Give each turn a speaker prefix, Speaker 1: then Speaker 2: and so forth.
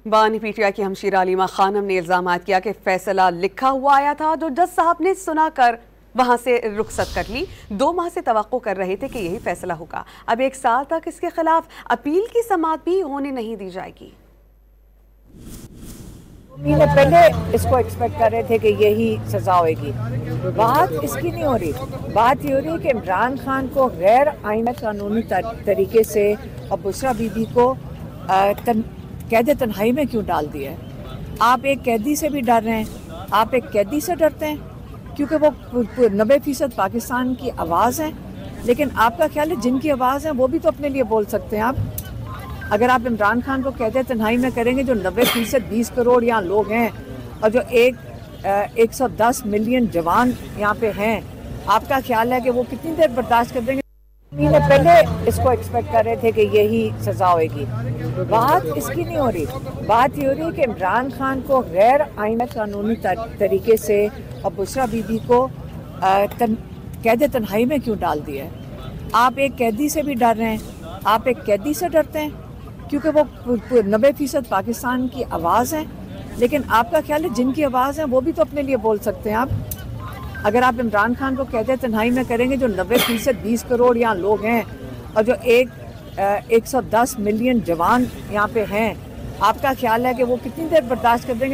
Speaker 1: बानी पीटीआई की हमशीरा अलीमा खानम ने इल्जाम किया कि फैसला लिखा हुआ आया था जो जज साहब ने सुनाकर वहां से रुखसत कर ली। 2 माह से तवक्को कर रहे थे कि यही फैसला होगा। अब 1 साल तक इसके खिलाफ अपील की समाअत भी होने नहीं दी जाएगी।
Speaker 2: महीने पहले इसको एक्सपेक्ट कर रहे थे कि यही सजा होगी। बात इसकी नहीं हो रही, बात ये हो रही है कि इमरान खान को गैर आईना कानूनी तरीके से और बुशरा बीबी को कैद तन्हाई में क्यों डाल दिया है? आप एक कैदी से भी डर रहे हैं, आप एक कैदी से डरते हैं क्योंकि वो 90% पाकिस्तान की आवाज़ है। लेकिन आपका ख्याल है जिनकी आवाज़ है वो भी तो अपने लिए बोल सकते हैं। आप अगर आप इमरान खान को कैद तन्हाई में करेंगे, जो 90% 20 करोड़ यहाँ लोग हैं और जो 110 मिलियन जवान यहाँ पे हैं, आपका ख्याल है कि वो कितनी देर बर्दाश्त कर देंगे? महीने पहले इसको एक्सपेक्ट कर रहे थे कि यही सजा होगी। बात इसकी नहीं हो रही, बात ये हो रही है कि इमरान खान को गैर आईना कानूनी तरीके से और बुशरा बीबी को कैद तन्हाई में क्यों डाल दिया है? आप एक कैदी से भी डर रहे हैं, आप एक कैदी से डरते हैं क्योंकि वो 90% पाकिस्तान की आवाज़ है। लेकिन आपका ख्याल है जिनकी आवाज़ है वो भी तो अपने लिए बोल सकते हैं। आप अगर आप इमरान खान को कैद तन्हाई में करेंगे, जो 90% 20 करोड़ यहाँ लोग हैं और जो 110 मिलियन जवान यहाँ पे हैं, आपका ख्याल है कि वो कितनी देर बर्दाश्त कर देंगे?